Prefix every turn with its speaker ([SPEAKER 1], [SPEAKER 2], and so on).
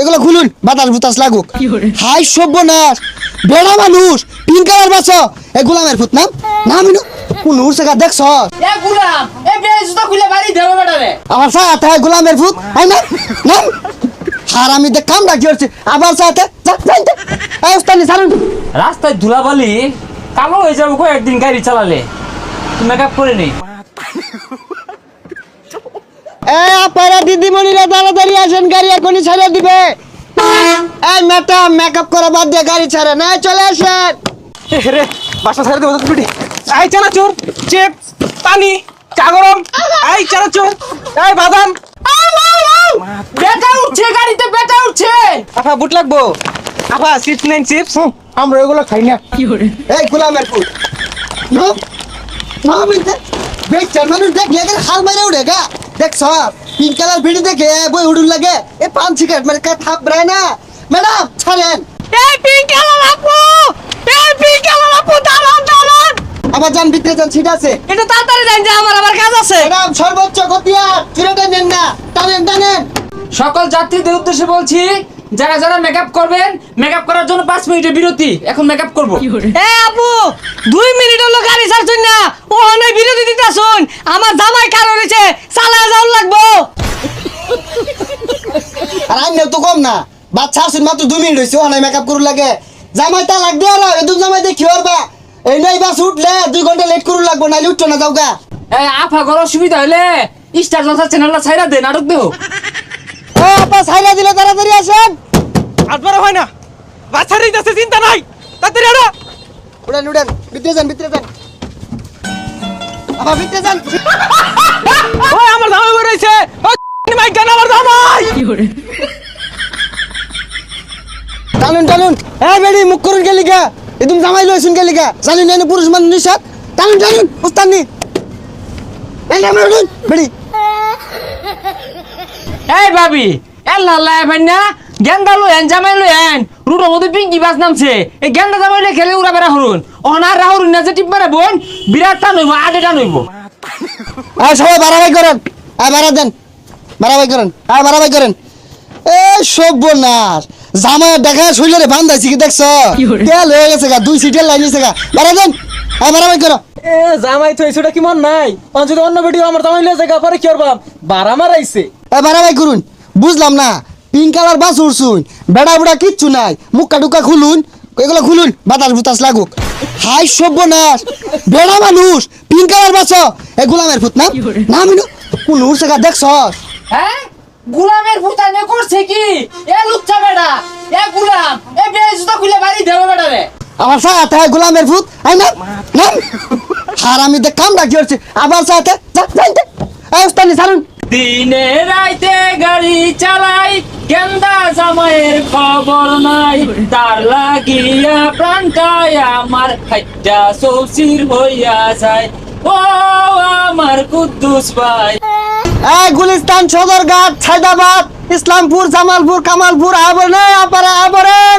[SPEAKER 1] এগুলো খুলুন, বাতাস বুতাস লাগুক। হাই সর্বনাশ, বেড়া মানুষ পিঙ্ক কালার বাস এ গোলামের ফুট নাম নাম ইনু কোন উড়ছে গা দেখছ
[SPEAKER 2] এ গুলাম এ বে জুতা খুলে বাড়ি দেবে বেটারে
[SPEAKER 1] আমার সাথে গোলামের ফুট আই না নাম হারামি দেখ কাম ডাকি হচ্ছে আবার সাথে যাইতে এই উস্তানি ছাড়ুন।
[SPEAKER 3] রাস্তায় ধুলাবালি কালো হয়ে যাবো কো একদিন গাড়ি চালালে, মেকআপ করে নেই।
[SPEAKER 1] এ আপনারা দিদিমণিরা তাড়াতাড়ি আসেন, গাড়ি এখনই ছেড়ে দিবে। এই ম্যাডাম মেকআপ করা বাদ দিয়ে গাড়ি ছাড়ে না, চলে আসেন।
[SPEAKER 4] রে বাসা ছেড়ে দেবো তো আই চানাচুর চিপস পানি চা গরম আই চানাচুর এই বাদাম
[SPEAKER 2] বেটা উঠছে গাড়িতে বেটা উঠছে
[SPEAKER 4] আপা বুট লাগবো আপা চিপস নেন চিপস
[SPEAKER 1] আমরা এগুলো খাই না। এই গোলামের ফুট নো নো মিনতে বেচার মানুষ দেখ লেগে হাল মারে উড়ে গা দেখছ পিঙ্ক কালার ভিডিও দেখে বই উড়ুন লাগে এ পান সিগারেট মানে কা থাপ রে না ম্যাডাম ছাড়েন।
[SPEAKER 2] এই পিঙ্ক কালার আপু দাঁড়ান দাঁড়ান
[SPEAKER 1] আবার যান ভিতরে যান, সিট আছে।
[SPEAKER 2] এটা তাড়াতাড়ি যান যে আমার আবার কাজ আছে।
[SPEAKER 1] ম্যাডাম সর্বোচ্চ গতি আর চুরেটা নেন না, টানেন টানেন।
[SPEAKER 3] সকল যাত্রীদের উদ্দেশ্যে বলছি, যারা যারা মেকআপ করবেন, মেকআপ করার জন্য 5 মিনিটের বিরতি। এখন মেকআপ করব।
[SPEAKER 2] এ আপু 2 মিনিট হলো গাড়ি ছাড়ছুন না, ও অনেক বিরতি দিতাছুন। আমার জামাই কারো রয়েছে চালা যাওয়ার লাগবো।
[SPEAKER 1] আর আইনে তো কম না, বাচ্চা আসুন মাত্র 2 মিনিট হয়েছে, ওখানে মেকআপ করুন লাগে। জামাইটা লাগবে আর এদুম জামাই দেখি ওরবা এই নই বাস উঠলে 2 ঘন্টা লেট করুন লাগবো, নাইলে উঠছো না যাও গা।
[SPEAKER 3] এই আফা গর অসুবিধা হলে স্টার জলসা চ্যানেলটা ছাইরা দে, নাটক দেও।
[SPEAKER 1] ও আপা ছাইরা দিলে তাড়াতাড়ি আসেন।
[SPEAKER 4] আটবার হয় না বাচ্চার দিতেছে চিন্তা নাই তাড়াতাড়ি আড়া
[SPEAKER 1] উড়েন উড়েন, ভিতরে যান ভিতরে যান, আপা ভিতরে যান।
[SPEAKER 4] ওই আমার জামাই বেরিয়েছে ওই মাই গান আমার জামাই
[SPEAKER 1] টানুন টানুন, হ্যাঁ বেড়ি মুখ করুন গেলি গা, এদুম জামাই লইছুন গেলি গা, জানি না পুরুষ মানুষ নিশাত। টানুন টানুন উস্তানি এই নাম উড়ুন বেড়ি।
[SPEAKER 3] এই ভাবি এল্লা আল্লাহ ভাইনা গেন্দা লয়েন জামাই লয়েন রুটোর মধ্যে পিঙ্কি বাস নামছে। এই গেন্দা জামাই লয়ে খেলে উড়া বেড়া হরুন অনার রাহুরুন না যে টিপ মারে বোন বিরাট টান হইব, আগে টান হইব।
[SPEAKER 1] আর সবাই বাড়াবাই করেন, আর বাড়া দেন, বাড়াবাই করেন, আর বাড়াবাই করেন। এ সর্বনাশ, জামা দেখা শরীরে বান্ধাইছি কি দেখছ, তেল হয়ে গেছে গা, 2 সিটের লাইন নিছে গা, বাড়া দেন, আর বাড়াবাই করো।
[SPEAKER 4] এ জামাই তো এসেটা কি মন নাই যদি অন্য ভিডিও আমার জামাই লয়ে জায়গা পরে কি করবাম বাড়া মারাইছে
[SPEAKER 1] এ বাড়াবাই করুন, বুঝলাম না পিঙ্ক কালার বাস উড়ছুন, বেড়া বুড়া কিচ্ছু নাই, মুখটা টুকা খুলুন, এগুলো খুলুন, বাতাস বুতাস লাগুক। হাই সর্বনাশ, বেড়া মানুষ পিঙ্ক কালার বাস এ গোলামের ফুট নাম নাম ইনু কোন উড়ছে গা দেখছ।
[SPEAKER 3] হ্যাঁ গুলামের ফুটানে করছে কি এ লুচ্চা বেটা, এ গুলাম এ বে জুতা খুলে বাড়ি দেবে বেটারে।
[SPEAKER 1] আমার সাথে গোলামের ফুট আই না নাম হারামি দেখ কাম ডাকি হচ্ছে আবার সাথে যাইতে এই উস্তানি ছাড়ুন।
[SPEAKER 3] দিনে রাইতে গাড়ি চালাই গেন্দা জামাইয়ের খবর নাই, তার লাগিয়া প্রাণটাই আমার হাইটা সৌসির হইয়া যায়। ও আমার কুদ্দুস ভাই।
[SPEAKER 1] এই গুলিস্তান সদরঘাট ছাইদাবাদ ইসলামপুর জামালপুর কামালপুর আবরণ আপনারা আবরণ